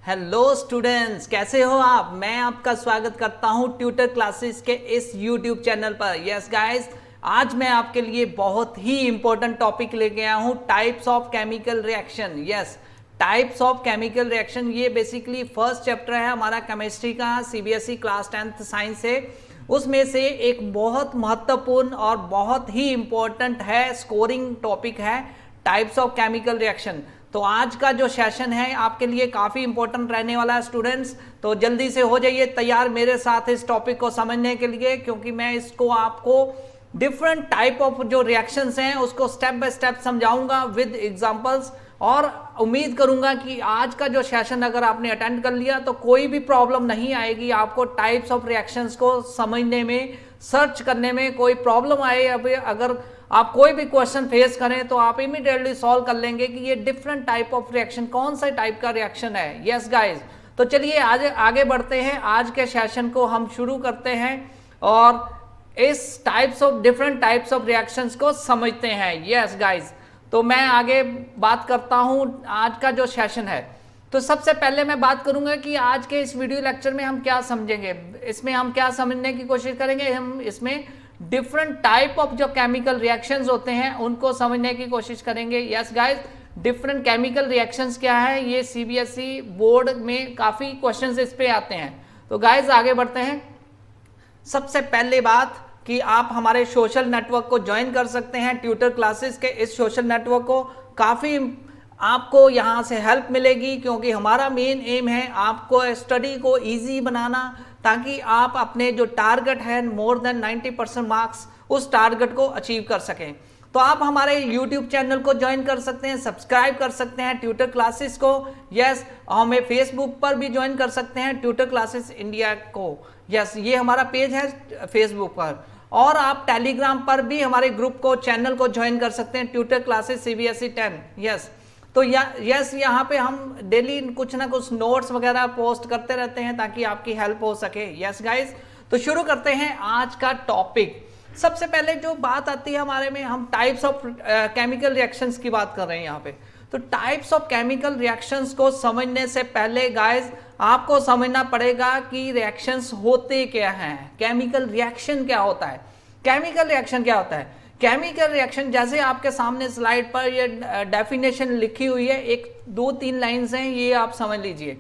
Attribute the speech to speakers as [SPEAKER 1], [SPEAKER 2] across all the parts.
[SPEAKER 1] Hello students, कैसे हो आप। मैं आपका स्वागत करता हूं ट्यूटर क्लासेस के इस यूट्यूब चैनल पर। यस गाइस, आज मैं आपके लिए बहुत ही इंपॉर्टेंट टॉपिक लेके आया हूं, types of chemical reaction. Yes, types of chemical reaction, ये बेसिकली फर्स्ट चैप्टर है हमारा केमिस्ट्री का, सीबीएसई क्लास 10th साइंस से। उसमें से एक बहुत महत्वपूर्ण और बहुत ही इंपॉर्टेंट है, स्कोरिंग टॉपिक है, टाइप्स ऑफ केमिकल रिएक्शन। तो आज का जो सेशन है आपके लिए काफ़ी इंपॉर्टेंट रहने वाला है स्टूडेंट्स। तो जल्दी से हो जाइए तैयार मेरे साथ इस टॉपिक को समझने के लिए, क्योंकि मैं इसको आपको डिफरेंट टाइप ऑफ जो रिएक्शंस हैं उसको स्टेप बाय स्टेप समझाऊंगा विद एग्जांपल्स। और उम्मीद करूंगा कि आज का जो सेशन अगर आपने अटेंड कर लिया तो कोई भी प्रॉब्लम नहीं आएगी आपको टाइप्स ऑफ रिएक्शंस को समझने में, सर्च करने में कोई प्रॉब्लम आए। अगर आप कोई भी क्वेश्चन फेस करें तो आप इमीडिएटली सॉल्व कर लेंगे कि ये डिफरेंट टाइप ऑफ रिएक्शन कौन सा टाइप का रिएक्शन है। यस गाइस, तो चलिए आज आगे बढ़ते हैं, आज के सेशन को हम शुरू करते हैं और इस डिफरेंट टाइप्स ऑफ रिएक्शंस को समझते हैं। यस गाइस, तो मैं आगे बात करता हूं आज का जो सेशन है। तो सबसे पहले मैं बात करूंगा कि आज के इस वीडियो लेक्चर में हम क्या समझेंगे। इसमें हम क्या समझने की कोशिश करेंगे, हम इसमें डिफरेंट टाइप ऑफ जो केमिकल रिएक्शंस होते हैं उनको समझने की कोशिश करेंगे। Yes guys, different chemical reactions क्या है, ये सीबीएसई बोर्ड में काफ़ी क्वेश्चंस इस पे आते हैं। तो गाइस आगे बढ़ते हैं। सबसे पहले बात कि आप हमारे सोशल नेटवर्क को ज्वाइन कर सकते हैं, ट्यूटर क्लासेस के इस सोशल नेटवर्क को। काफ़ी आपको यहाँ से हेल्प मिलेगी, क्योंकि हमारा मेन एम है आपको स्टडी को ईजी बनाना, ताकि आप अपने जो टारगेट है मोर देन 90% मार्क्स, उस टारगेट को अचीव कर सकें। तो आप हमारे यूट्यूब चैनल को ज्वाइन कर सकते हैं, सब्सक्राइब कर सकते हैं ट्यूटर क्लासेस को। यस, हमें फेसबुक पर भी ज्वाइन कर सकते हैं ट्यूटर क्लासेस इंडिया को। यस, ये हमारा पेज है फेसबुक पर। और आप टेलीग्राम पर भी हमारे ग्रुप को, चैनल को ज्वाइन कर सकते हैं, ट्यूटर क्लासेस सीबीएसई 10। यस, तो यस यहाँ पे हम डेली कुछ ना कुछ नोट्स वगैरह पोस्ट करते रहते हैं ताकि आपकी हेल्प हो सके। यस गाइस, तो शुरू करते हैं आज का टॉपिक। सबसे पहले जो बात आती है हमारे में, हम टाइप्स ऑफ केमिकल रिएक्शंस की बात कर रहे हैं यहाँ पे। तो टाइप्स ऑफ केमिकल रिएक्शंस को समझने से पहले गाइस आपको समझना पड़ेगा कि रिएक्शंस होते क्या हैं, केमिकल रिएक्शन क्या होता है। केमिकल रिएक्शन क्या होता है? केमिकल रिएक्शन जैसे आपके सामने स्लाइड पर ये डेफिनेशन लिखी हुई है, एक 2-3 लाइन्स हैं, ये आप समझ लीजिए।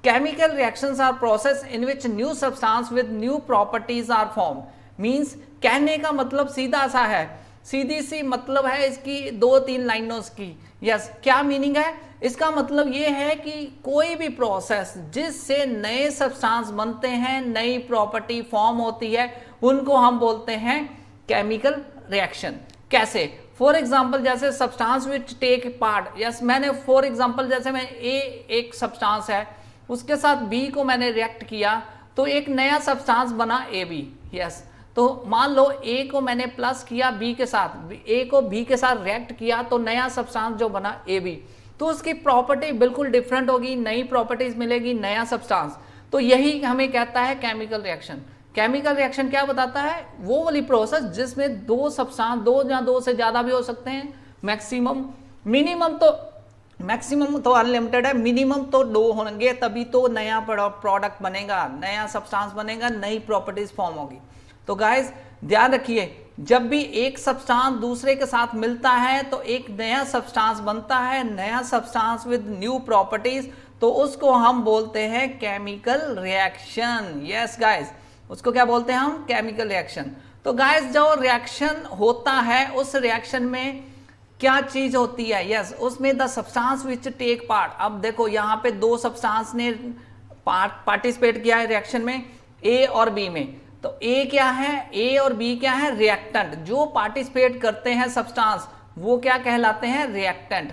[SPEAKER 1] Chemical reactions are process in which new substance with new properties are form. Means कहने का मतलब सीधा सा है, सीधी सी मतलब है इसकी 2-3 लाइनों की। यस, क्या मीनिंग है इसका? मतलब ये है कि कोई भी प्रोसेस जिससे नए सब्सटेंस बनते हैं, नई प्रॉपर्टी फॉर्म होती है, उनको हम बोलते हैं केमिकल रिएक्शन। कैसे? फॉर एग्जाम्पल जैसे substance which take part. Yes, मैंने फॉर एग्जाम्पल जैसे मैं एक सब्सटेंस है, उसके साथ बी को मैंने रिएक्ट किया तो एक नया सब्सटेंस बना AB। यस, तो मान लो ए को मैंने प्लस किया बी के साथ, ए को बी के साथ रिएक्ट किया तो नया सब्सटेंस जो बना AB, तो उसकी प्रॉपर्टी बिल्कुल डिफरेंट होगी, नई प्रॉपर्टीज मिलेगी, नया सब्सटेंस। तो यही हमें कहता है केमिकल रिएक्शन। केमिकल रिएक्शन क्या बताता है? वो वाली प्रोसेस जिसमें दो सब्सटेंस, दो या दो से ज्यादा भी हो सकते हैं, मैक्सिमम तो अनलिमिटेड है, मिनिमम तो 2 होंगे, तभी तो नया प्रोडक्ट बनेगा, नया सब्सटेंस बनेगा, नई प्रॉपर्टीज फॉर्म होगी। तो गाइस ध्यान रखिए, जब भी एक सब्सटेंस दूसरे के साथ मिलता है तो एक नया सब्सटेंस बनता है, नया सब्सटेंस विद न्यू प्रॉपर्टीज, तो उसको हम बोलते हैं केमिकल रिएक्शन। यस गाइस, उसको क्या बोलते हैं हम? Chemical reaction. तो गाइस जो रिएक्शन होता है उस रिएक्शन में क्या चीज होती है? यस, उसमें the substance which take part. अब देखो यहाँ पे 2 सब्सटेंस ने पार्टिसिपेट किया है रिएक्शन में, ए और बी में। तो ए क्या है? ए और बी क्या है? रिएक्टेंट। जो पार्टिसिपेट करते हैं सब्सटेंस वो क्या कहलाते हैं? रिएक्टेंट।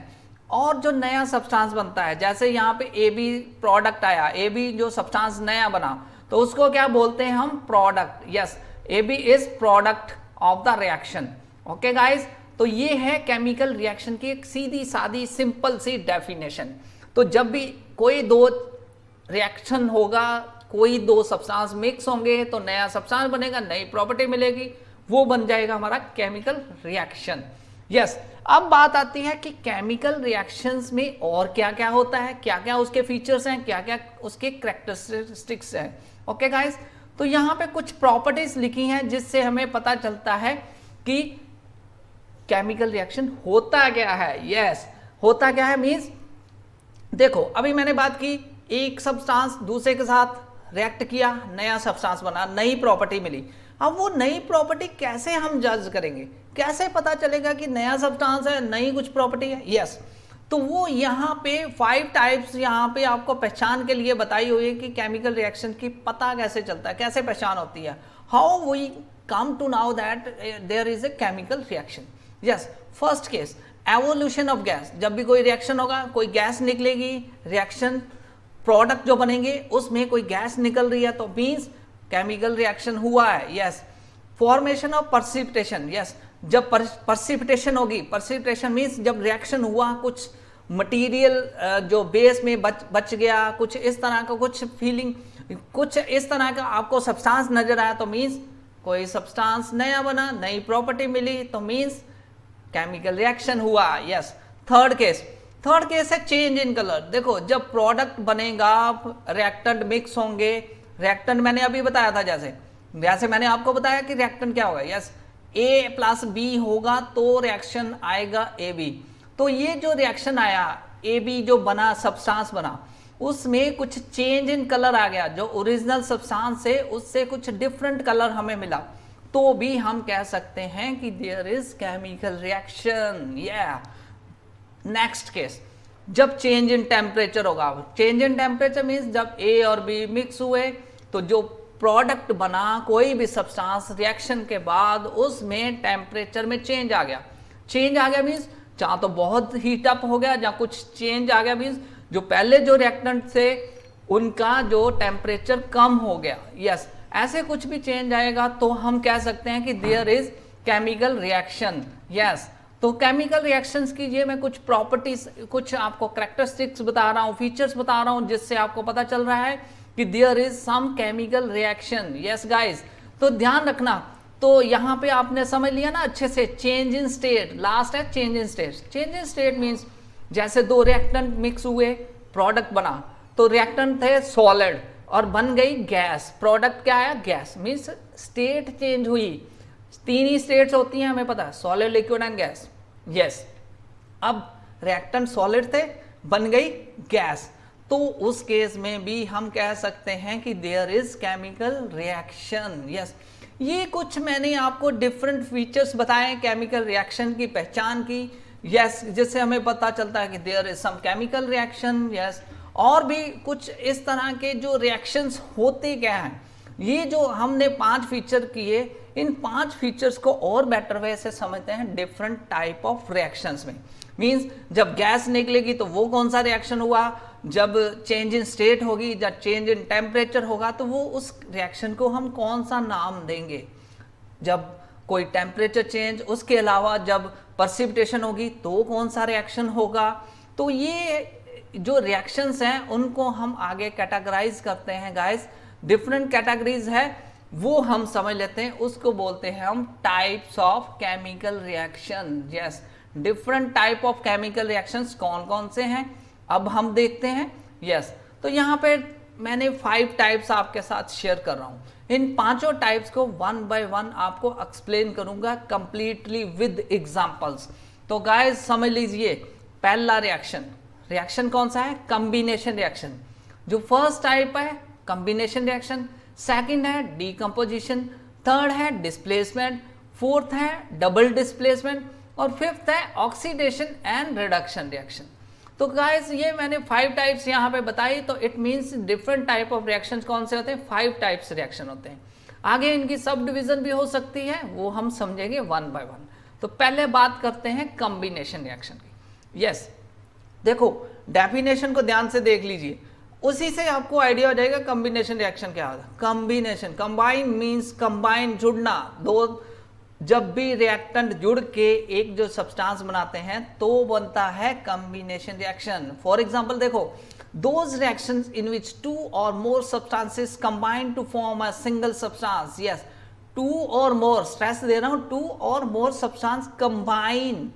[SPEAKER 1] और जो नया सब्सटेंस बनता है, जैसे यहाँ पे ए बी प्रोडक्ट आया, ए बी जो सब्सटेंस नया बना, तो उसको क्या बोलते हैं हम? Product. Yes, A B is product of the reaction. Okay guys, तो ये है केमिकल रिएक्शन की एक सीधी सादी सिंपल सी डेफिनेशन। तो जब भी कोई 2 रिएक्शन होगा, कोई 2 सब्सटेंस मिक्स होंगे तो नया सब्सटेंस बनेगा, नई प्रॉपर्टी मिलेगी, वो बन जाएगा हमारा केमिकल रिएक्शन। यस अब बात आती है कि केमिकल रिएक्शंस में और क्या क्या होता है, क्या क्या उसके फीचर्स हैं, क्या क्या उसके कैरेक्टरिस्टिक्स हैं। ओके गाइस, तो यहाँ पे कुछ प्रॉपर्टीज लिखी हैं जिससे हमें पता चलता है कि केमिकल रिएक्शन होता क्या है। यस होता क्या है मीन्स देखो अभी मैंने बात की, एक सब्सटेंस दूसरे के साथ रिएक्ट किया, नया सब्सटेंस बना, नई प्रॉपर्टी मिली। अब वो नई प्रॉपर्टी कैसे हम जज करेंगे, कैसे पता चलेगा कि नया सब्सटेंस है, नई कुछ प्रॉपर्टी है। यस तो वो यहाँ पे 5 टाइप्स यहाँ पे आपको पहचान के लिए बताई हुई है कि केमिकल रिएक्शन की पता कैसे चलता है, कैसे पहचान होती है। How we come to now that there is a chemical reaction. Yes first case evolution of gas. जब भी कोई रिएक्शन होगा, कोई गैस निकलेगी, रिएक्शन प्रोडक्ट जो बनेंगे उसमें कोई गैस निकल रही है तो मीन्स केमिकल रिएक्शन हुआ है। Yes formation of पर्सिपिटेशन। यस जब पर्सिपिटेशन होगी, पर्सिपिटेशन मीन्स जब रिएक्शन हुआ, कुछ मटेरियल जो बेस में बच गया, कुछ इस तरह का कुछ फीलिंग, कुछ इस तरह का आपको सब्सटेंस नजर आया तो मीन्स कोई सब्सटेंस नया बना, नई प्रॉपर्टी मिली तो मीन्स केमिकल रिएक्शन हुआ। यस थर्ड केस है चेंज इन कलर। देखो जब प्रोडक्ट बनेगा, रिएक्टेंट मिक्स होंगे, रिएक्टेंट मैंने अभी बताया था, जैसे मैंने आपको बताया कि रिएक्टेंट क्या होगा। यस A + B होगा तो रिएक्शन आएगा AB। तो ये जो रिएक्शन आया AB जो बना, सब्सटेंस बना, उसमें कुछ चेंज इन कलर आ गया, जो ओरिजिनल सब्सटेंस है उससे कुछ डिफरेंट कलर हमें मिला, तो भी हम कह सकते हैं कि there is chemical reaction. Next case जब चेंज इन टेम्परेचर होगा। चेंज इन टेम्परेचर मीन्स जब A और B मिक्स हुए तो जो प्रोडक्ट बना, कोई भी सब्सटेंस रिएक्शन के बाद उसमें टेम्परेचर में चेंज आ गया। चेंज आ गया मीन्स जहाँ तो बहुत हीट अप हो गया, जहाँ कुछ चेंज आ गया मीन्स जो पहले जो रिएक्टेंट थे उनका जो टेम्परेचर कम हो गया। यस ऐसे कुछ भी चेंज आएगा तो हम कह सकते हैं कि there is chemical reaction. Yes तो केमिकल रिएक्शंस की ये मैं कुछ प्रॉपर्टीज, कुछ आपको कैरेक्टरिस्टिक्स बता रहा हूँ, फीचर्स बता रहा हूँ, जिससे आपको पता चल रहा है कि there is some chemical reaction. Yes guys तो ध्यान रखना, तो यहाँ पे आपने समझ लिया ना अच्छे से। चेंज इन स्टेट, लास्ट है change in state. Change in state means जैसे दो रिएक्टेंट मिक्स हुए, प्रोडक्ट बना, तो रिएक्टेंट थे सॉलिड और बन गई गैस, प्रोडक्ट क्या आया गैस, मीन्स स्टेट चेंज हुई। 3 ही स्टेट्स होती हैं हमें पता है, solid, liquid and gas. Yes अब रिएक्टेंट सॉलिड थे, बन गई गैस, तो उस केस में भी हम कह सकते हैं कि there is chemical reaction. Yes ये कुछ मैंने आपको डिफरेंट फीचर्स बताए केमिकल रिएक्शन की पहचान की। यस जिससे हमें पता चलता है कि there is some chemical reaction. Yes और भी कुछ इस तरह के जो रिएक्शंस होते क्या हैं, ये जो हमने 5 फीचर किए, इन 5 फीचर्स को और बेटर वे से समझते हैं डिफरेंट टाइप ऑफ रिएक्शंस में। मींस जब गैस निकलेगी तो वो कौन सा रिएक्शन हुआ, जब चेंज इन स्टेट होगी, जब चेंज इन टेम्परेचर होगा तो वो उस रिएक्शन को हम कौन सा नाम देंगे, जब कोई टेम्परेचर चेंज, उसके अलावा जब पर्सिपिटेशन होगी तो कौन सा रिएक्शन होगा। तो ये जो रिएक्शंस हैं उनको हम आगे कैटेगराइज करते हैं गाइस, डिफरेंट कैटेगरीज है वो हम समझ लेते हैं, उसको बोलते हैं हम types of chemical reaction. Yes different type of chemical reactions कौन कौन से हैं अब हम देखते हैं। यस तो यहाँ पे मैंने 5 टाइप्स आपके साथ शेयर कर रहा हूँ, इन 5 टाइप्स को 1 बाय 1 आपको एक्सप्लेन करूंगा कंप्लीटली विद एग्जांपल्स। तो गाइस समझ लीजिए, पहला रिएक्शन कौन सा है, कॉम्बिनेशन रिएक्शन। जो फर्स्ट टाइप है कॉम्बिनेशन रिएक्शन, सेकंड है डीकंपोजिशन, थर्ड है डिस्प्लेसमेंट, फोर्थ है डबल डिस्प्लेसमेंट और फिफ्थ है ऑक्सीडेशन एंड रिडक्शन रिएक्शन। तो गाइस ये मैंने 5 टाइप्स यहाँ पे बताई, तो it means different type of reactions कौन से होते हैं, 5 टाइप्स रिएक्शन होते हैं। आगे इनकी सब डिवीजन भी हो सकती है, वो हम समझेंगे 1 बाय 1। तो पहले बात करते हैं कॉम्बिनेशन रिएक्शन की। यस देखो डेफिनेशन को ध्यान से देख लीजिए, उसी से आपको आइडिया हो जाएगा कॉम्बिनेशन रिएक्शन क्या होता है। कॉम्बिनेशन, कंबाइन मींस कंबाइन, जुड़ना, दो जब भी रिएक्टेंट जुड़ के एक जो सब्सटेंस बनाते हैं तो बनता है कॉम्बिनेशन रिएक्शन। फॉर एग्जांपल देखो, those reactions in which 2 or more substances combine to form a single substance। Yes two or more, stress दे रहा हूं, two or more substance combine,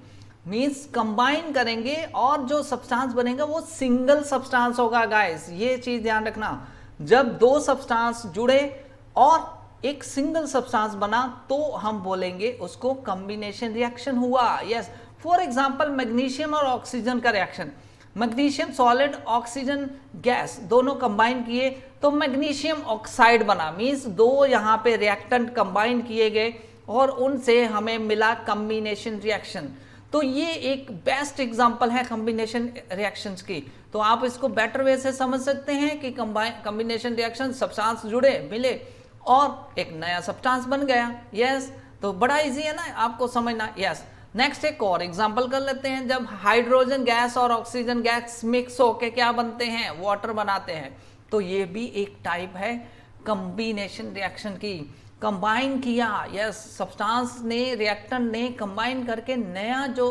[SPEAKER 1] means combine करेंगे और जो सब्सटेंस बनेगा वो सिंगल सब्सटेंस होगा गाइस, ये चीज ध्यान रखना। जब दो सब्सटेंस जुड़े और एक सिंगल सब्सटेंस बना तो हम बोलेंगे उसको कॉम्बिनेशन रिएक्शन हुआ। यस, फॉर एग्जांपल मैग्नीशियम और ऑक्सीजन का reaction, magnesium solid, oxygen gas, दोनों कंबाइन किए तो मैग्नीशियम ऑक्साइड बना, मींस दो यहाँ पे रिएक्टेंट कंबाइन किए गए और उनसे हमें मिला कॉम्बिनेशन रिएक्शन। तो ये एक बेस्ट एग्जांपल है कॉम्बिनेशन रिएक्शंस की। तो आप इसको बेटर वे से समझ सकते हैं कि कॉम्बिनेशन रिएक्शन, सब्सटेंस जुड़े, मिले और एक नया सब्सटेंस बन गया। यस, तो बड़ा इजी है ना आपको समझना। यस, नेक्स्ट एक और एग्जांपल कर लेते हैं। जब हाइड्रोजन गैस और ऑक्सीजन गैस मिक्स होके क्या बनते हैं, वाटर बनाते हैं, तो ये भी एक टाइप है कॉम्बिनेशन रिएक्शन की। कंबाइन किया, यस, सब्सटेंस ने, रिएक्टेंट ने कंबाइन करके नया जो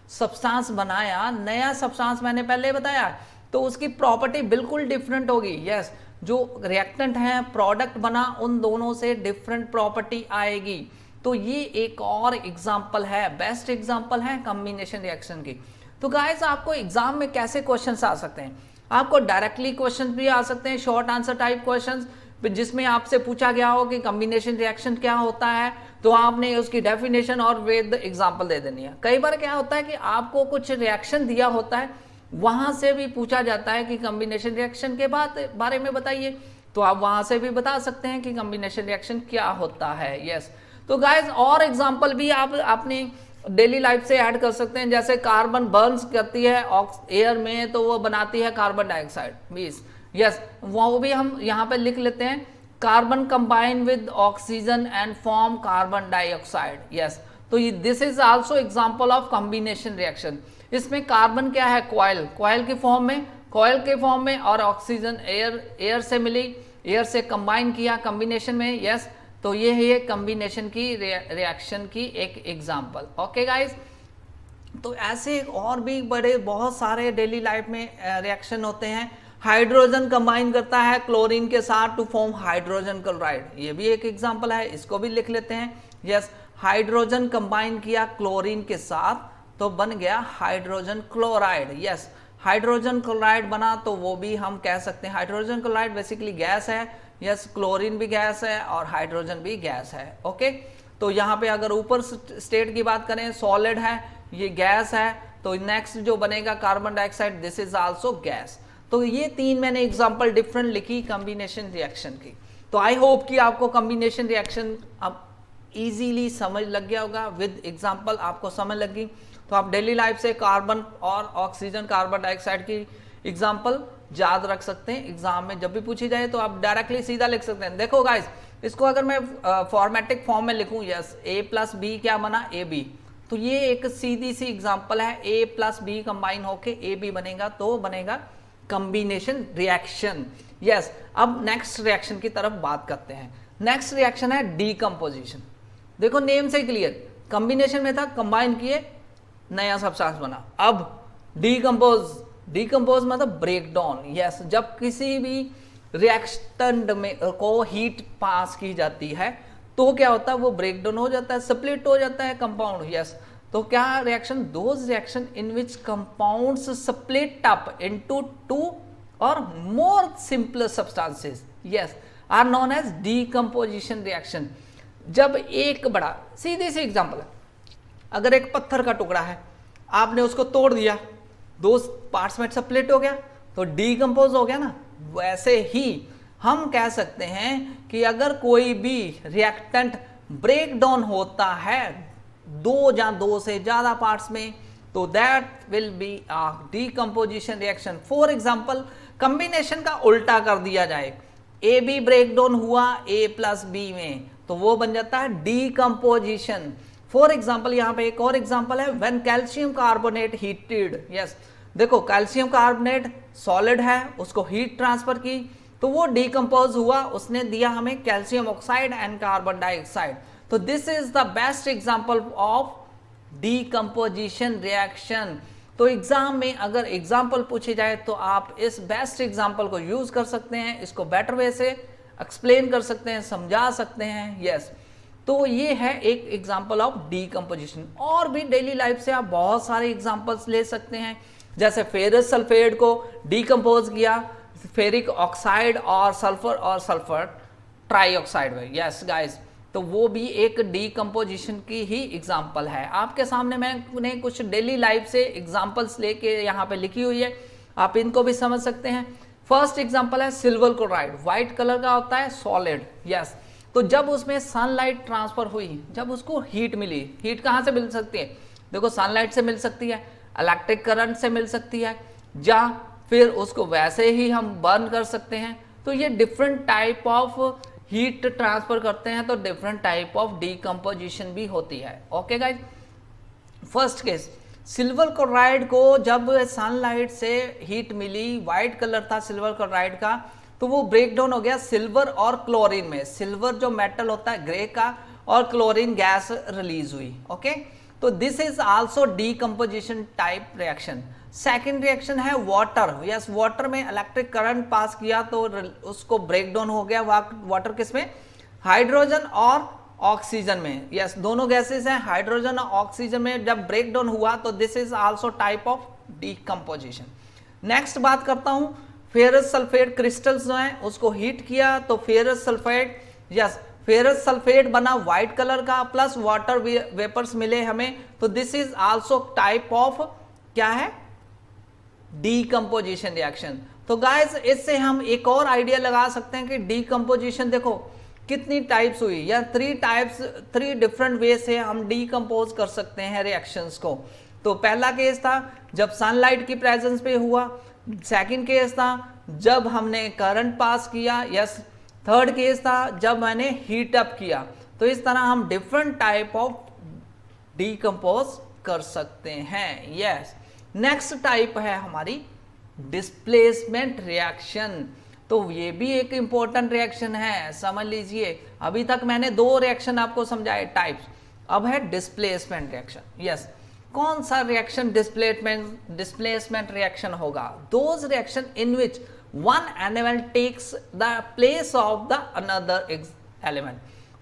[SPEAKER 1] सब्सटेंस बनाया, नया सब्सटेंस मैंने पहले बताया, तो उसकी प्रॉपर्टी बिल्कुल डिफरेंट होगी। यस, जो रिएक्टेंट है, प्रोडक्ट बना, उन दोनों से डिफरेंट प्रॉपर्टी आएगी। तो ये एक और एग्जांपल है, बेस्ट एग्जांपल है कॉम्बिनेशन रिएक्शन की। तो गाइस, आपको एग्जाम में कैसे क्वेश्चंस आ सकते हैं? आपको डायरेक्टली क्वेश्चन भी आ सकते हैं, शॉर्ट आंसर टाइप क्वेश्चंस, जिसमें आपसे पूछा गया हो कि कॉम्बिनेशन रिएक्शन क्या होता है, तो आपने उसकी डेफिनेशन और विद एग्जांपल दे देनी है। कई बार क्या होता है कि आपको कुछ रिएक्शन दिया होता है, वहां से भी पूछा जाता है कि कॉम्बिनेशन रिएक्शन के बारे में बताइए, तो आप वहां से भी बता सकते हैं कि कॉम्बिनेशन रिएक्शन क्या होता है। यस, तो गाइस और एग्जांपल भी आप अपनी डेली लाइफ से ऐड कर सकते हैं। जैसे कार्बन बर्न्स करती है एयर में, तो वो बनाती है कार्बन डाइऑक्साइड, मीन्स यस, वो भी हम यहाँ पे लिख लेते हैं, carbon combine with oxygen and form carbon dioxide. Yes, तो this is also example of combination reaction. इसमें कार्बन क्या है, कॉइल, कॉइल के फॉर्म में, और ऑक्सीजन एयर से मिली, एयर से कंबाइन किया कॉम्बिनेशन में। यस, तो ये है कॉम्बिनेशन की रिएक्शन की एक एग्जांपल। ओके गाइस, तो ऐसे और भी बड़े बहुत सारे डेली लाइफ में रिएक्शन होते हैं। हाइड्रोजन कंबाइन करता है क्लोरीन के साथ टू फॉर्म हाइड्रोजन क्लोराइड, ये भी एक एग्जांपल है, इसको भी लिख लेते हैं। यस, हाइड्रोजन कंबाइन किया क्लोरीन के साथ तो बन गया hydrogen chloride. Yes, hydrogen chloride बना, तो वो भी हम कह सकते हैं हाइड्रोजन क्लोराइड बेसिकली गैस है। यस, क्लोरीन भी गैस है और हाइड्रोजन भी गैस है। ओके, तो यहाँ पे अगर ऊपर स्टेट की बात करें, सॉलिड है, ये गैस है, तो नेक्स्ट जो बनेगा carbon dioxide, this is also gas. तो ये तीन मैंने एग्जांपल डिफरेंट लिखी कॉम्बिनेशन रिएक्शन की। तो आई होप कि आपको कॉम्बिनेशन रिएक्शन अब इजीली समझ लग गया होगा, विद एग्जांपल आपको समझ लगी। तो आप डेली लाइफ से कार्बन और ऑक्सीजन, कार्बन डाइऑक्साइड की एग्जांपल याद रख सकते हैं। एग्जाम में जब भी पूछी जाए तो आप डायरेक्टली सीधा लिख सकते हैं। देखो गाइस, इसको अगर मैं फॉर्मेटिक फॉर्म में लिखूं, यस, ए प्लस बी क्या बना, ए बी, तो ये एक सीधी सी एग्जांपल है, ए प्लस बी कंबाइन होके ए बी बनेगा, तो बनेगा कॉम्बिनेशन रिएक्शन। यस, अब नेक्स्ट रिएक्शन की तरफ बात करते हैं। नेक्स्ट रिएक्शन है डीकंपोजिशन। देखो नेम से क्लियर, कॉम्बिनेशन में था, कंबाइन किए, नया सब्सटेंस बना। अब डीकंपोज मतलब ब्रेक डाउन। यस, जब किसी भी रिएक्टेंट में को हीट पास की जाती है तो क्या होता है, वो ब्रेक डाउन हो जाता है, स्प्लिट हो जाता है कंपाउंड। यस, तो क्या reaction, those reaction in which compounds split up into two or more simple substances, yes, are known as decomposition reaction. जब एक बड़ा, सीधी सी एग्जांपल है, अगर एक पत्थर का टुकड़ा है, आपने उसको तोड़ दिया, दो पार्ट्स में स्प्लिट हो गया, तो डीकंपोज हो गया ना। वैसे ही हम कह सकते हैं कि अगर कोई भी रिएक्टेंट ब्रेक डाउन होता है दो या दो से ज्यादा पार्ट्स में, तो that will be a decomposition reaction. For example, combination का उल्टा कर दिया जाए, ए बी ब्रेक डाउन हुआ ए प्लस बी में, तो वो बन जाता है डीकंपोजिशन। फॉर एग्जाम्पल, यहाँ पे एक और एग्जाम्पल है, when calcium carbonate heated. Yes, देखो कैल्शियम कार्बोनेट सॉलिड है, उसको हीट ट्रांसफर की, तो वो डीकंपोज हुआ, उसने दिया हमें calcium oxide and carbon dioxide. तो this is the best example of decomposition reaction. तो एग्जाम में अगर एग्जाम्पल पूछे जाए तो आप इस बेस्ट एग्जाम्पल को यूज कर सकते हैं, इसको बेटर वे से एक्सप्लेन कर सकते हैं, समझा सकते हैं। यस, तो ये है एक एग्जाम्पल ऑफ डीकम्पोजिशन। और भी डेली लाइफ से आप बहुत सारे एग्जाम्पल्स ले सकते हैं, जैसे फेरस सल्फेट को डीकम्पोज किया फेरिक ऑक्साइड और सल्फर ट्राईऑक्साइड में, यस गाइस, तो वो भी एक डीकम्पोजिशन की ही एग्जाम्पल है। आपके सामने मैंने कुछ डेली लाइफ से एग्जाम्पल्स लेके यहाँ पे लिखी हुई है, आप इनको भी समझ सकते हैं। फर्स्ट एग्जाम्पल है सिल्वर क्लोराइड, व्हाइट कलर का होता है सॉलिड, यस। तो जब उसमें सनलाइट ट्रांसफर हुई, जब उसको हीट मिली, हीट कहाँ से मिल सकती है, देखो सनलाइट से मिल सकती है, इलेक्ट्रिक करंट से मिल सकती है, या फिर उसको वैसे ही हम बर्न कर सकते हैं। तो ये different type of heat transfer करते हैं, तो डिफरेंट टाइप ऑफ डीकम्पोजिशन भी होती है। Okay guys, first case silver chloride को जब सनलाइट से हीट मिली, व्हाइट कलर था सिल्वर क्लोराइड का, तो वो ब्रेक डाउन हो गया सिल्वर और क्लोरीन में। सिल्वर जो मेटल होता है ग्रे का, और क्लोरीन गैस रिलीज हुई। ओके, तो this is also decomposition type reaction. Second reaction है वाटर, यस, वाटर में इलेक्ट्रिक करंट पास किया तो उसको ब्रेक डाउन हो गया। वाटर किसमें, हाइड्रोजन और ऑक्सीजन में, यस, दोनों गैसेस हैं, हाइड्रोजन और ऑक्सीजन में जब ब्रेक डाउन हुआ तो this is also type of decomposition. Next बात करता हूं, फेरस सल्फेट क्रिस्टल्स जो हैं उसको हीट किया तो ferrous sulphate, yes, ferrous sulphate बना व्हाइट कलर का, प्लस वाटर वेपर्स मिले हमें, तो this is also type of क्या है, डीकम्पोजिशन रिएक्शन। तो गाइस इससे हम एक और आइडिया लगा सकते हैं कि डीकम्पोजिशन देखो कितनी टाइप्स हुई, या थ्री डिफरेंट वे से हम डीकम्पोज कर सकते हैं रिएक्शंस को। तो पहला केस था जब सनलाइट की प्रेजेंस पे हुआ, सेकंड केस था जब हमने करंट पास किया, यस, थर्ड केस था जब मैंने हीट अप किया। तो इस तरह हम डिफरेंट टाइप ऑफ डीकम्पोज कर सकते हैं, यस। नेक्स्ट टाइप है हमारी डिस्प्लेसमेंट रिएक्शन। तो ये भी एक इंपॉर्टेंट रिएक्शन है, समझ लीजिए। अभी तक मैंने दो रिएक्शन आपको समझाए टाइप्स, अब है डिस्प्लेसमेंट रिएक्शन, यस। कौन सा रिएक्शन डिस्प्लेसमेंट रिएक्शन होगा, those reaction in which one element takes the place of the another element.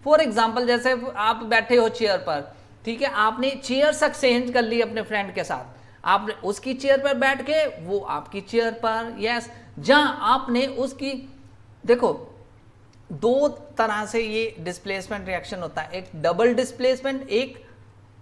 [SPEAKER 1] For example, जैसे आप बैठे हो चेयर पर, ठीक है, आपने चेयर एक्सचेंज कर ली अपने फ्रेंड के साथ, आपने उसकी चेयर पर बैठ के वो आपकी चेयर पर, यस, जहां आपने उसकी, देखो दो तरह से ये डिस्प्लेसमेंट रिएक्शन होता है, एक डबल डिस्प्लेसमेंट, एक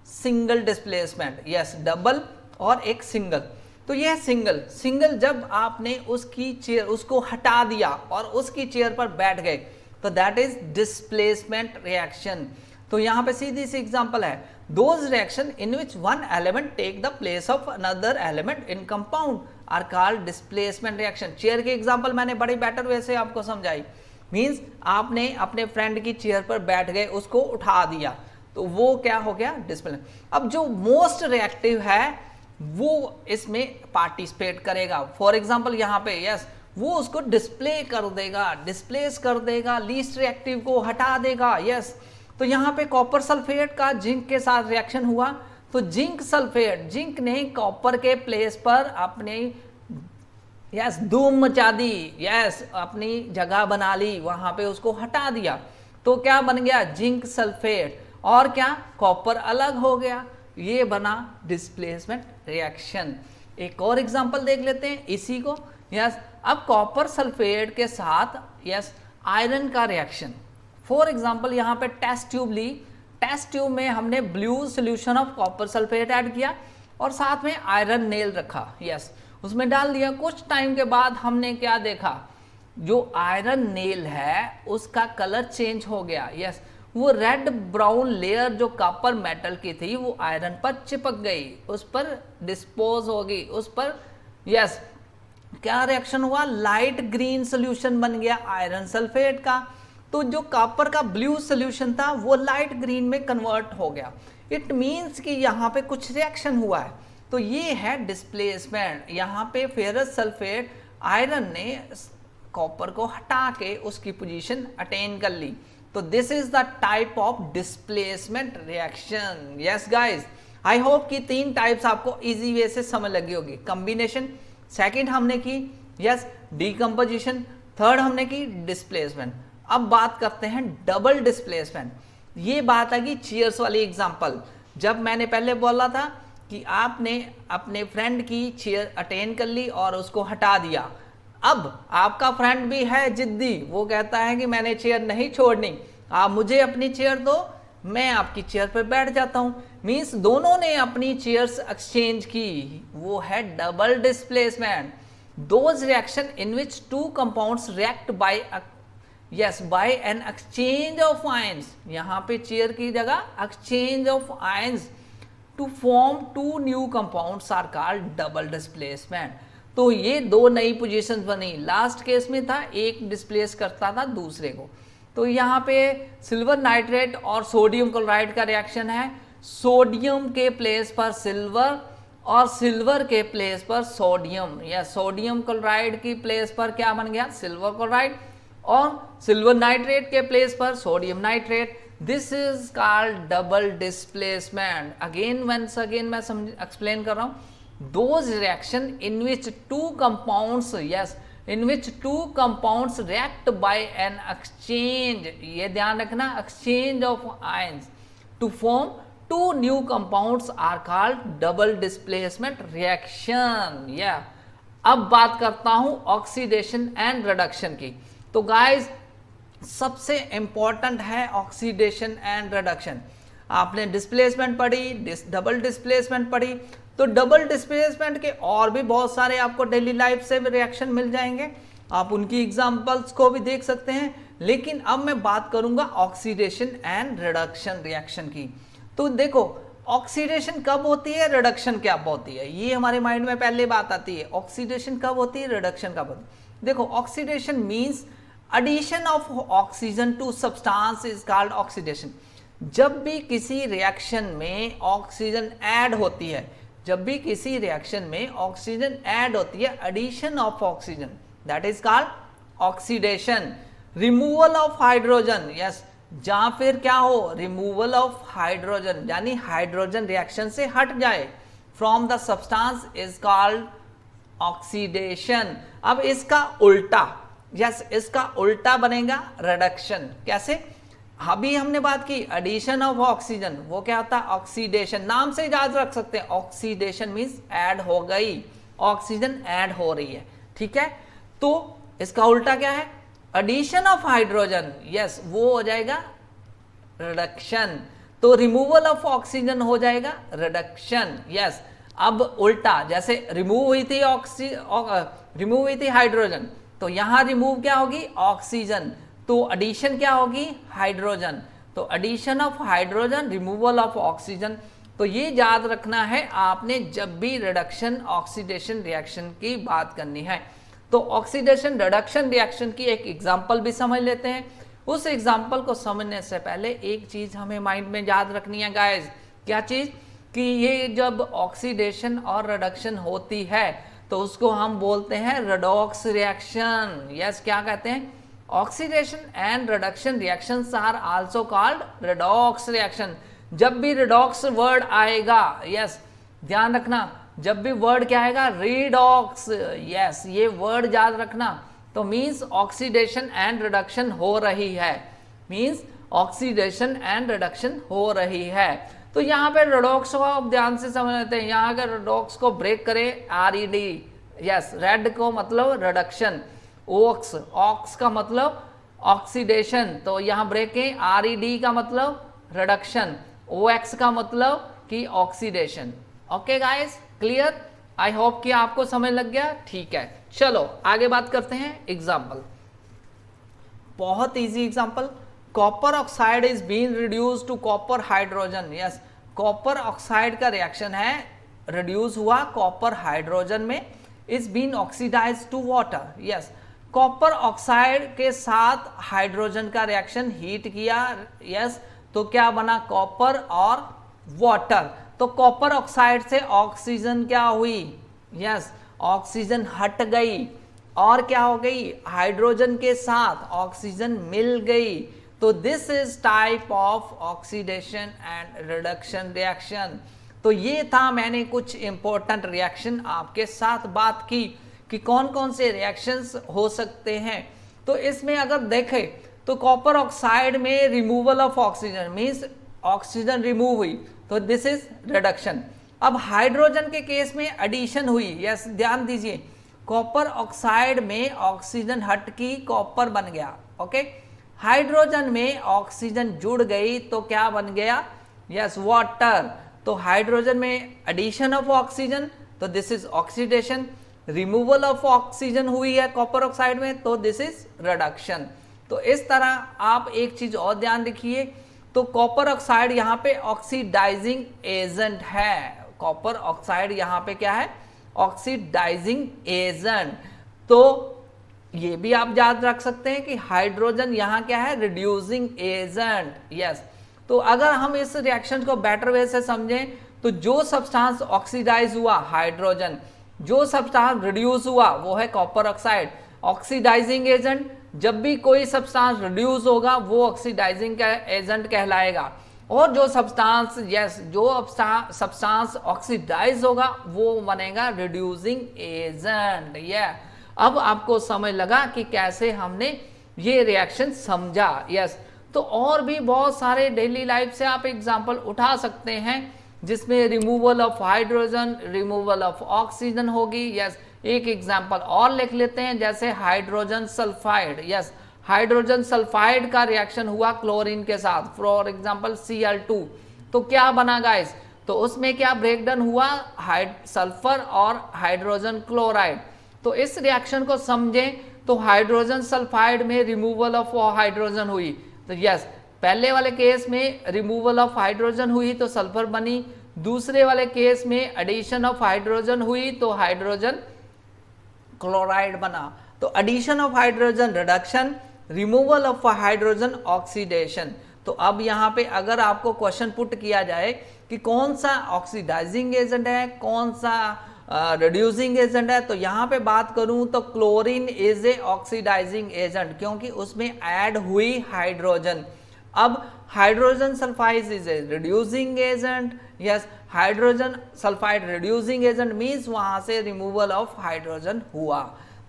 [SPEAKER 1] सिंगल डिस्प्लेसमेंट, यस, डबल और एक सिंगल। तो यह सिंगल जब आपने उसकी चेयर उसको हटा दिया और उसकी चेयर पर बैठ गए, तो दैट इज डिस्प्लेसमेंट रिएक्शन। तो यहां पे सीधी सी एग्जांपल है, those reaction in which one element take the place of another element in compound are called displacement reaction. Chair की एग्जांपल मैंने बड़ी बेटर वे से आपको समझाई, मींस आपने अपने फ्रेंड की चेयर पर बैठ गए, उसको उठा दिया, तो वो क्या हो गया, डिस्प्लेसमेंट। अब जो मोस्ट रिएक्टिव है वो इसमें पार्टिसिपेट करेगा। फॉर एग्जांपल यहाँ पे, यस, वो उसको डिस्प्ले कर देगा, डिस्प्लेस कर देगा, लीस्ट रिएक्टिव को हटा देगा, यस। तो यहाँ पे कॉपर सल्फेट का जिंक के साथ रिएक्शन हुआ, तो जिंक सल्फेट, जिंक ने कॉपर के प्लेस पर अपने, यस, धूम मचा दी, यस, अपनी जगह बना ली, वहां पे उसको हटा दिया, तो क्या बन गया, जिंक सल्फेट, और क्या, कॉपर अलग हो गया, ये बना डिस्प्लेसमेंट रिएक्शन। एक और एग्जांपल देख लेते हैं इसी को, यस। अब कॉपर सल्फेट के साथ, यस, आयरन का रिएक्शन। फॉर एग्जांपल यहाँ पे टेस्ट ट्यूब ली, टेस्ट ट्यूब में हमने blue solution of copper sulphate add किया और साथ में आयरन नेल रखा, यस, उसमें डाल दिया। कुछ टाइम के बाद हमने क्या देखा, जो आयरन नेल है उसका कलर चेंज हो गया, यस, वो रेड ब्राउन लेयर जो कॉपर मेटल की थी वो आयरन पर चिपक गई, उस पर डिस्पोज हो गई, उस पर, यस, क्या रिएक्शन हुआ, लाइट ग्रीन सोल्यूशन बन गया आयरन सल्फेट का। तो जो कॉपर का ब्लू सोल्यूशन था वो लाइट ग्रीन में कन्वर्ट हो गया। इट मीन्स कि यहाँ पे कुछ रिएक्शन हुआ है, तो ये है डिस्प्लेसमेंट। यहाँ पे फेरस सल्फेट, आयरन ने कॉपर को हटा के उसकी पोजीशन अटेन कर ली, तो this is the type of displacement reaction. Yes guys, I hope कि तीन टाइप्स आपको इजी वे से समझ लगी होगी। कॉम्बिनेशन सेकंड हमने की, यस, डीकम्पोजिशन, थर्ड हमने की डिस्प्लेसमेंट। अब बात करते हैं डबल डिस्प्लेसमेंट। ये बात है कि चीयर्स वाली एग्जांपल, जब मैंने पहले बोला था कि आपने अपने फ्रेंड की चेयर अटेन कर ली और उसको हटा दिया। अब आपका फ्रेंड भी है जिद्दी, वो कहता है कि मैंने चेयर नहीं छोड़नी, आप मुझे अपनी चेयर दो, मैं आपकी चेयर पर बैठ जाता हूं। मींस दोनों ने अपनी चेयर्स एक्सचेंज की, वो है double displacement. Those reaction in which two compounds react by by an exchange of ions, यहां पे चेयर की जगह exchange of ions to form two new compounds are called double displacement. तो ये दो नई पोजीशंस बनी। लास्ट केस में था एक डिस्प्लेस करता था दूसरे को। तो यहाँ पे सिल्वर नाइट्रेट और सोडियम क्लोराइड का रिएक्शन है, सोडियम के प्लेस पर सिल्वर और सिल्वर के प्लेस पर सोडियम, या सोडियम क्लोराइड की प्लेस पर क्या बन गया, सिल्वर क्लोराइड, और सिल्वर नाइट्रेट के प्लेस पर sodium nitrate. This is called double displacement. Again मैं एक्सप्लेन कर रहा हूं, those reaction in which two compounds in which two compounds react by an exchange, ये ध्यान रखना, exchange of ions to form two new compounds are called double displacement reaction। अब बात करता हूं ऑक्सीडेशन एंड रिडक्शन की। तो गाइस सबसे इंपॉर्टेंट है ऑक्सीडेशन एंड रिडक्शन। आपने डिस्प्लेसमेंट पढ़ी, डबल डिस्प्लेसमेंट पढ़ी, तो डबल डिस्प्लेसमेंट के और भी बहुत सारे आपको डेली लाइफ से रिएक्शन मिल जाएंगे, आप उनकी एग्जांपल्स को भी देख सकते हैं। लेकिन अब मैं बात करूंगा ऑक्सीडेशन एंड रिडक्शन रिएक्शन की। तो देखो ऑक्सीडेशन कब होती है, रिडक्शन कब होती है, ये हमारे माइंड में पहले बात आती है। ऑक्सीडेशन कब होती है, रिडक्शन कब होती है। देखो oxidation means addition of oxygen to substance is called oxidation. जब भी किसी रिएक्शन में ऑक्सीजन ऐड होती है, जब भी किसी रिएक्शन में ऑक्सीजन ऐड होती है, addition of oxygen, that is called oxidation. Removal of hydrogen, yes, जहां फिर क्या हो, रिमूवल ऑफ हाइड्रोजन, यानी हाइड्रोजन रिएक्शन से हट जाए from the substance is called oxidation. अब इसका उल्टा, यस, इसका उल्टा बनेगा रिडक्शन। कैसे, अभी हमने बात की एडिशन ऑफ ऑक्सीजन, वो क्या होता है, ऑक्सीडेशन। नाम से याद रख सकते हैं, ऑक्सीडेशन मींस ऐड हो गई, ऑक्सीजन ऐड हो रही है, ठीक है। तो इसका उल्टा क्या है, एडिशन ऑफ हाइड्रोजन, यस, वो हो जाएगा रिडक्शन। तो रिमूवल ऑफ ऑक्सीजन हो जाएगा रिडक्शन, यस। अब उल्टा, जैसे रिमूव हुई थी हाइड्रोजन, तो यहां रिमूव क्या होगी, ऑक्सीजन, तो एडिशन क्या होगी, हाइड्रोजन। तो addition of hydrogen, removal of oxygen. तो ये याद रखना है आपने जब भी रिडक्शन ऑक्सीडेशन रिएक्शन की बात करनी है। तो ऑक्सीडेशन रिडक्शन रिएक्शन की एक एग्जांपल भी समझ लेते हैं। उस एग्जांपल को समझने से पहले एक चीज हमें माइंड में याद रखनी है गाइस। क्या चीज, कि ये जब ऑक्सीडेशन और रिडक्शन होती है तो उसको हम बोलते हैं रेडॉक्स रिएक्शन। यस, क्या कहते हैं, oxidation and reduction reactions are also called redox reaction. जब भी रेडॉक्स वर्ड आएगा, यस, ध्यान रखना, जब भी वर्ड क्या आएगा, रेडॉक्स, यस, ये वर्ड याद रखना। तो मींस ऑक्सीडेशन एंड रिडक्शन हो रही है, मींस ऑक्सीडेशन एंड रिडक्शन हो रही है। तो यहाँ पे रेडॉक्स को आप ध्यान से समझ लेते हैं। यहाँ अगर रेडॉक्स को ब्रेक करें, RED, यस, रेड को मतलब रिडक्शन, ऑक्स, ऑक्स का मतलब ऑक्सीडेशन, तो यहाँ ब्रेक है, RED का मतलब रिडक्शन, OX का मतलब कि oxidation. Okay guys, clear, I hope कि आपको समझ लग गया, ठीक है। चलो आगे बात करते हैं एग्जाम्पल, बहुत easy example. Copper oxide is been reduce to copper hydrogen. Yes, copper oxide का रिएक्शन है, रिड्यूस हुआ कॉपर हाइड्रोजन में, is been oxidise to water. Yes, copper oxide के साथ हाइड्रोजन का रिएक्शन हीट किया, यस, तो क्या बना, कॉपर और वाटर। तो कॉपर ऑक्साइड से ऑक्सीजन क्या हुई, यस, ऑक्सीजन हट गई और क्या हो गई, हाइड्रोजन के साथ ऑक्सीजन मिल गई। तो this is type of oxidation and reduction reaction. तो ये था, मैंने कुछ इंपॉर्टेंट रिएक्शन आपके साथ बात की कि कौन कौन से रिएक्शंस हो सकते हैं। तो इसमें अगर देखें तो कॉपर ऑक्साइड में removal of oxygen means oxygen remove हुई, तो दिस इज रिडक्शन। अब हाइड्रोजन के केस में एडिशन हुई, यस ध्यान दीजिए, कॉपर ऑक्साइड में ऑक्सीजन हट की कॉपर बन गया, ओके। हाइड्रोजन में ऑक्सीजन जुड़ गई तो क्या बन गया, यस वाटर। तो हाइड्रोजन में एडिशन ऑफ ऑक्सीजन, तो this is oxidation. Removal of oxygen हुई है कॉपर ऑक्साइड में, तो दिस इज रिडक्शन। तो इस तरह आप एक चीज और ध्यान रखिए, तो कॉपर ऑक्साइड यहाँ पे ऑक्सीडाइजिंग एजेंट है, कॉपर ऑक्साइड यहाँ पे क्या है, ऑक्सीडाइजिंग एजेंट। तो ये भी आप याद रख सकते हैं कि हाइड्रोजन यहाँ क्या है, रिड्यूसिंग एजेंट, यस। तो अगर हम इस रिएक्शन को बेटर वे से समझें, तो जो सब्सटेंस ऑक्सीडाइज हुआ हाइड्रोजन, जो सब्सटेंस रिड्यूस हुआ वो है कॉपर ऑक्साइड, ऑक्सीडाइजिंग एजेंट। जब भी कोई सब्सटेंस रिड्यूस होगा वो ऑक्सीडाइजिंग एजेंट कहलाएगा, और जो सब्सटेंस जो सब्सटेंस ऑक्सीडाइज होगा वो बनेगा रिड्यूसिंग एजेंट। अब आपको समझ लगा कि कैसे हमने ये रिएक्शन समझा, यस। तो और भी बहुत सारे डेली लाइफ से आप एग्जांपल उठा सकते हैं जिसमें removal of hydrogen, removal of oxygen होगी, यस। एक एग्जांपल और लिख लेते हैं, जैसे hydrogen sulphide, yes. Hydrogen sulphide का रिएक्शन हुआ क्लोरीन के साथ, फॉर एग्जांपल Cl2, तो क्या बना गाइस, तो उसमें क्या ब्रेकडाउन हुआ, सल्फर और हाइड्रोजन क्लोराइड। तो इस रिएक्शन को समझें, तो हाइड्रोजन सल्फाइड में रिमूवल ऑफ हाइड्रोजन हुई, तो यस पहले वाले केस में रिमूवल ऑफ हाइड्रोजन हुई तो सल्फर बनी, दूसरे वाले केस में एडिशन ऑफ हाइड्रोजन हुई तो हाइड्रोजन क्लोराइड बना। तो addition of hydrogen reduction, removal of hydrogen oxidation. तो अब यहाँ पे अगर आपको क्वेश्चन पुट किया जाए कि कौन सा ऑक्सीडाइजिंग एजेंट है, कौन सा रिड्यूसिंग एजेंट है, तो यहाँ पे बात करूं तो chlorine is a oxidizing agent, क्योंकि उसमें ऐड हुई हाइड्रोजन। अब hydrogen sulphide is a reducing agent, yes. Hydrogen sulphide reducing agent means वहां से रिमूवल ऑफ हाइड्रोजन हुआ।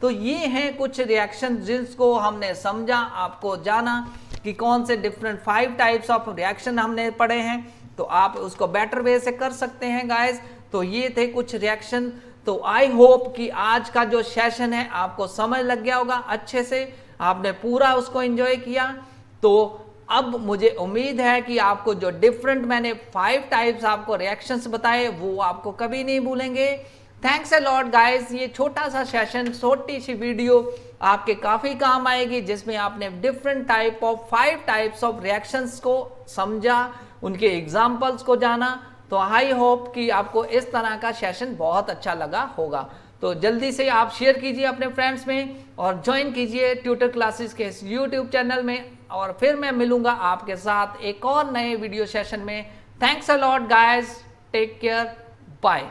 [SPEAKER 1] तो ये हैं कुछ रिएक्शन जिसको हमने समझा, आपको जाना कि कौन से डिफरेंट 5 टाइप्स ऑफ रिएक्शन हमने पढ़े हैं, तो आप उसको बेटर वे से कर सकते हैं गाइस। तो ये थे कुछ रिएक्शन। तो आई होप कि आज का जो सेशन है आपको समझ लग गया होगा, अच्छे से आपने पूरा उसको एंजॉय किया। तो अब मुझे उम्मीद है कि आपको जो डिफरेंट मैंने 5 टाइप्स आपको रिएक्शंस बताए वो आपको कभी नहीं भूलेंगे। थैंक्स अ लॉट गाइस, ये छोटा सा सेशन, छोटी सी वीडियो आपके काफी काम आएगी, जिसमें आपने different type of 5 types of reactions को समझा, उनके एग्जांपल्स को जाना। तो आई होप कि आपको इस तरह का सेशन बहुत अच्छा लगा होगा। तो जल्दी से आप शेयर कीजिए अपने फ्रेंड्स में और ज्वाइन कीजिए ट्यूटर क्लासेस के इस यूट्यूब चैनल में, और फिर मैं मिलूंगा आपके साथ एक और नए वीडियो सेशन में। Thanks a lot guys, take care, bye.